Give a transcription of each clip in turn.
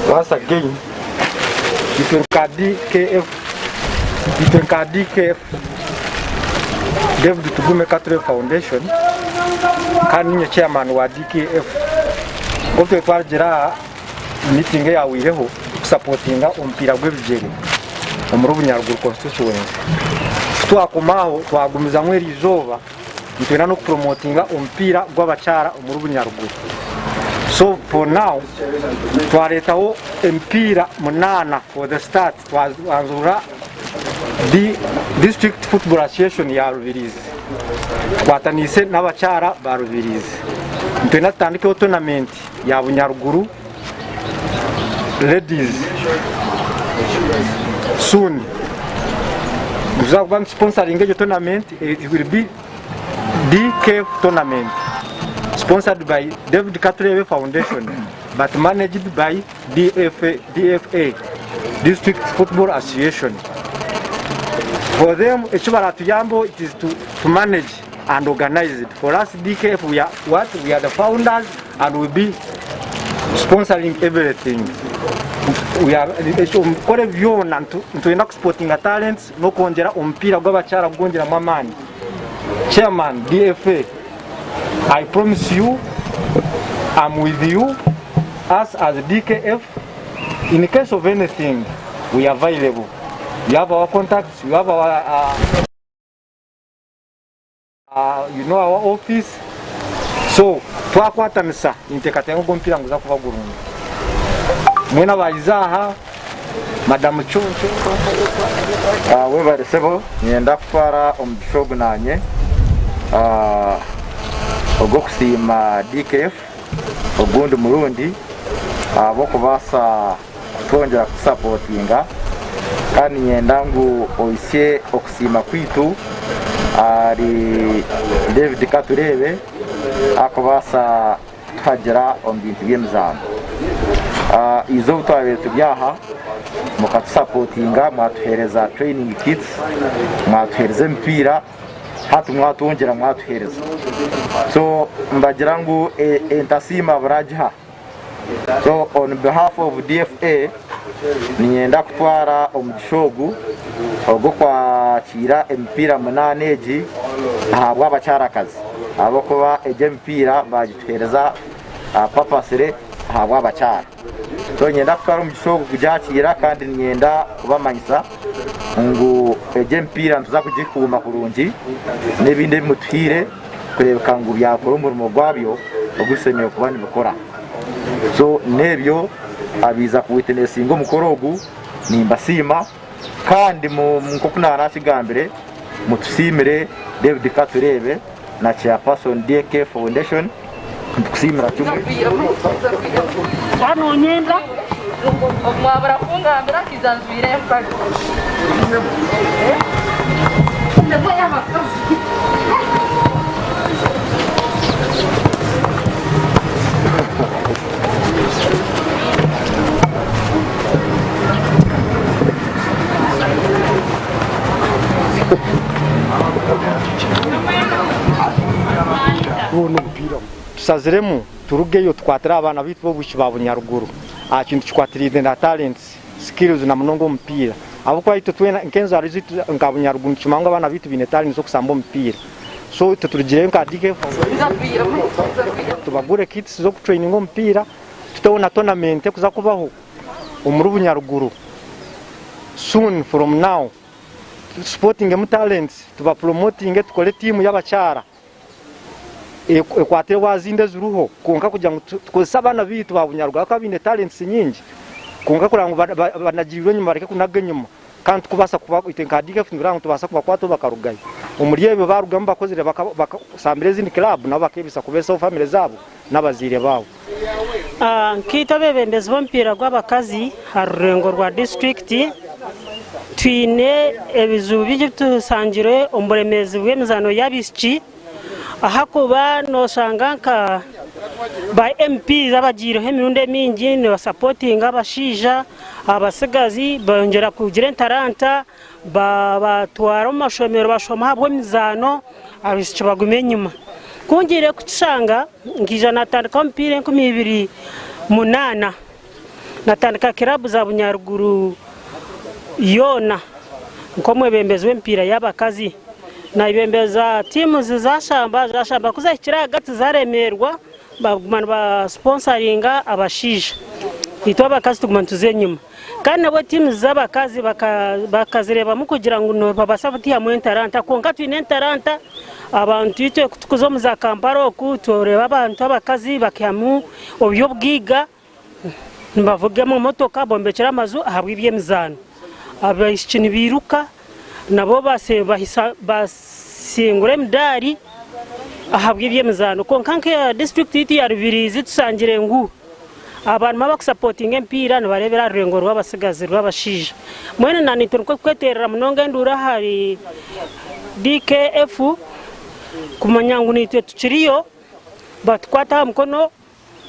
Once again, between KF, David Tugume Catholic Foundation, kandi chairman wa DKF, ofwe twagira meeting ya wireho supportinga umpira gw'ebigere omuri Bunyaruguru constituency. Twakomaho twagumiza mweri izoba ntwena no promotinga umpira gw'abachara omuri Bunyaruguru. So for now, twaretaho empira munana for the start twanzura the District Football Association ya Rubirizi. Kwatanise n'abachara ba Rubirizi. Ntwena tandikeho tournament ya Bunyaruguru ladies soon. We are going to sponsor the tournament. It will be DKF tournament, sponsored by David Catholic Foundation, but managed by DFA, District Football Association. For them, it is to manage and organize it. For us, DKF, we are the founders, and we'll be sponsoring everything. We are kore vyona ntuenda sporting talents no kongera umpira gw'abachara gwongera mamani. Chairman DFA, I promise you I'm with you. Us as DKF, in case of anything, we are available. You have our contacts, you have our you know our office. So twakwatanisa intekatengo gompira nguza kuva Burundi. Mwena baizaha Madam Choncho we baresebo nyenda kufara omushogo nanye ogo kusima DKF ogundi murundi abo kubasa twongera kusupportinga kandi nyenda ngu oisye okusima kwitu ari David Katurebe akubasa twagera ombintu byemuzamba izo twabe tubyaha mukatsuportinga mwatuhereza training kits mwatuhereza mpira hatu mwatongera mwatuhereza so mbagira ngo entasima barajha. So on behalf of DFA nienda kutwara omushogu ogo kwakira empira munaneji ahabwa abacharakazi abo kuba eje mpira bagituhereza papasire ahabwa abachara. So nyenda kutwara omushogu kujakira kandi nyenda kubamanyisa ngo eje mpira ntuza kugikuma kurungi nebinde bimutwire kurebeka ngo byakora umurimo gwabyo ogusemeye kubandi bakora. So nebyo abiza ku witnessinga omukorogu nimbasima kandi mukokunara kigambire mutusimire David Katurebe na chairperson DK Foundation kusimira cyumwe hano nyenda mwabara kungambira kizanzwire mpaka ndabwo yamakazi tusaziremu turugeyo twatira abana bitu bo bushiba Bunyaruguru akintu cyakwatirize na talents skills na munongo mpira abo kwa ito twena nkenzo arizitu nga Bunyaruguru chimanga abana bitu bine talents zo kusamba mpira. So tuturigire nka DK tubagure kits zo kutraining mpira tutona tournament kuza kubaho umuru Bunyaruguru soon from now sporting em talents tuba promoting tukole team y'abachara ekwate wazinde zuruho konka kugira ngo twosabana bitu ba Bunyaruguru akabine talents nyingi konka kurango banagirwe nyuma bareke kunaga nyuma kandi kubasa kuba itenkadike fundurango tubasa kuba kwato bakarugaye umuriyebe barugamba bakozere bakasambire zindi club nabo bakebisa kubesa family zabo nabazire bawo. Kita bebendezi bompira gw'abakazi harurengo rwa district twine ebizu by'tusangire omuremezi bw'emizano y'abisiki ahakuba noshanga nka ba MP zabagireho emirundi mingi ne supporting abashija abasigazi bongera kugira talanta batwara mu mashomero bashoma habwo emizano abisiki bagume nyuma kungire kucanga ngija natandika mpira 2008 natandika kirabu za Bunyaruguru yona nkomwe bembezwe mpira y'abakazi na ibembeza timu zashamba kuzakira hagati zaremerwa bagumana ba sponsoringa abashija ito abakazi tuguma tuze nyuma kandi nabo timu z'abakazi bakazireba mu kugira ngo babasabati hamwe talanta konka twine talanta abantu ite kuzo muza kamparo kutoreba abantu abakazi bakihamu obyo bwiga mbavuge mu motoka bombekera amazu ahabwe ibyemizano abashikini biruka nabo basingure mdari ahabwe ibyemizano konkanke ya district iti ya Rubirizi tusangire ngu abantu bakusupporting empira nabarebera rurengo rw'abasigazi rw'abashija mwene nanitoro kweterera munonga ndura hari DKF kumanyangu nitwe tukiriyo batkwata mkono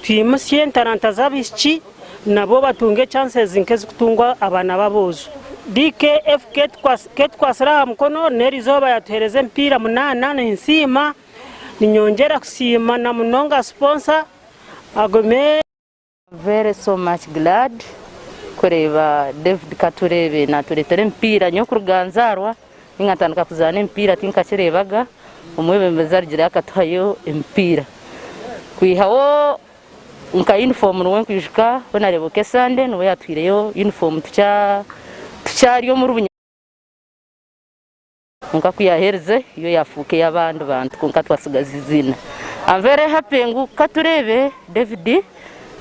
twimusye talanta zabisiki nabo batunge chances nkezi kutungwa abana babozo DKF ketkwasira mkono nerizoba yatereze mpira munana nsima ninyongera kusima na munonga sponsor agome. Very so much glad kureba David Katurebe na turetere mpira nyo kuruganzarwa ingatandika kuzana mpira tinkakirebaga umwebembeza rigira akatayo mpira kwihawo nka uniform nwe kwishika bonareboke Sunday no yatwireyo uniform tucyariyo mu rubunya nka kuyahereze iyo yafuke y'abantu bantu konka twasigaza izina. I'm very happy ngu Katurebe David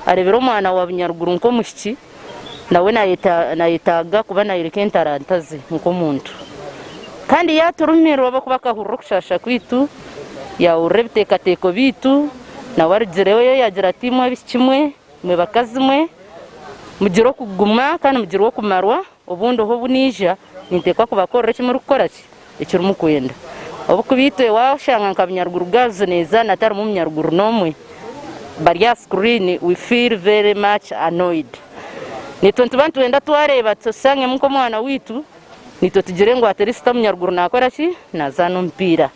arebera umwana wa Bunyaruguru nko mushiki nawe nayitaga kuba nayireke talanta ze nko muntu kandi yaturumiro bakubaka hurro kushasha kwitu ya urebte kateko bitu na warjirewe yagira timu abishimwe mwe bakazimwe mugiro kuguma kandi mugiro kumarwa ubundo ho bunija nintekwa kubakora kimwe rukora icyo rumukwenda obukubitwe washanga nka Bunyaruguru gazo neza natari mu Bunyaruguru nomwe Baria screen we feel very much annoyed. Nito ntubantu wenda twareba tusange muko mwana witu nito tugire ngo aterista Munyaruguru nakora ki nazano mpira.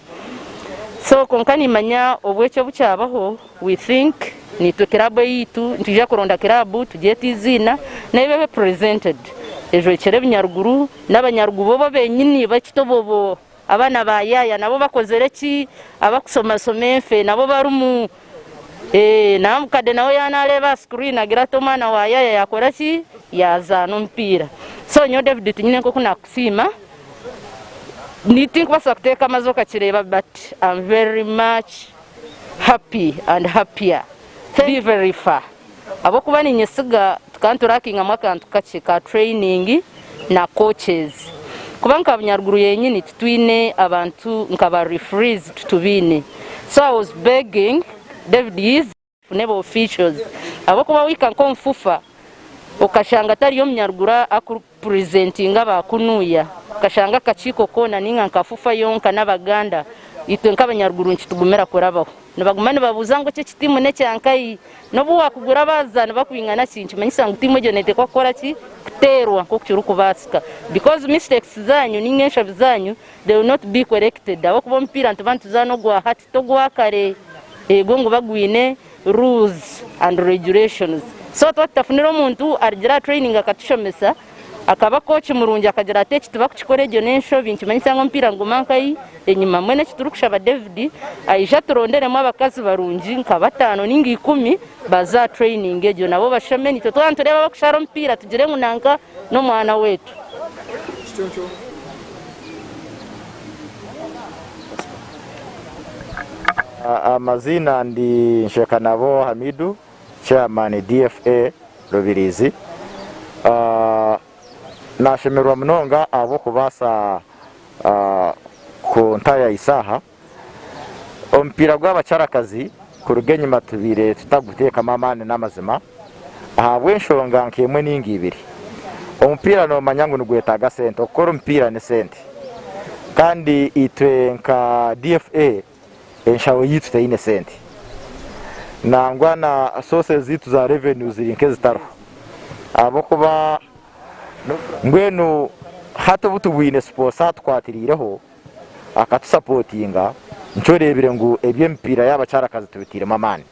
So konkani manya obwecho bucyabaho we think nito kirabo yitu ntija kuronda kirabo tugete izina nabe presented ejo kire Bunyaruguru n'Abanyaruguru bo benyini bakitobobo abana bayaya nabo bakozereki abakusoma somefe nabo barumu namukade nawe yanareba screen agira tomana wayaya yakora ki yazana mpira. So nyo David tinyine ko kunakusima ni think basa kuteka mazoka kireba but I'm very much happy and happier to be very far abo kuba ni nyesiga tukanturakinga mwakantu kachika training na coaches kuba nka Bunyaruguru yenyini twine abantu nkaba referees tutubine. So I was begging David is never officials abo kuba wika nko mfufa ukashanga tari yo Munyaruguru akupresentinga bakunuya ukashanga kachiko kona ninga nkafufa yonka n'Abaganda itwe nk'Abanyaruguru ntitugumera kurabaho nabagumane babuzango cyo kitimu ne cyankai no buwa kugura bazana bakwingana kintu manyisanga timo jonete kwa kora ki kuterwa ko cyuru kubasika because mistakes zanyu ningesha bizanyu they will not be corrected abo kuba mpira ntubantu zano gwa hati to gwa kare gongo bagwine rules and regulations. So twatafunira umuntu argira training akatushomesa akaba coach murungi akagira ate kituba kuchikorejo nensho bintu manyisanga mpira ngumankai enyuma mwene kiturukushaba David aisha turonderemo abakazi barungi nka 5 ningi 10 baza training ejo nabo bashomeni to twantureba bakushara mpira tugire ngunanka no mwana wetu. Amazina ndi Nshekanabo Hamidu chairman DFA Rubirizi. Nashemerwa mnonga abo kubasa ku ntaya isaha ompira gw'abacarakazi ku rugenyi matubire tutaguteka mamane n'amazima ahabwe nshonga nkemwe n'ingibiri omupira no manyangu nugwetaga sente okora omupira ne sente kandi itwe nka DFA enshawo yitu teine sente nangwa na sources zitu za revenue ziri nke zitaro abo kuba ngwenu hato butubwine sponsor twatiriraho akatusupportinga ncorebire ngo ebyempira y'abacarakazi tubitire mamani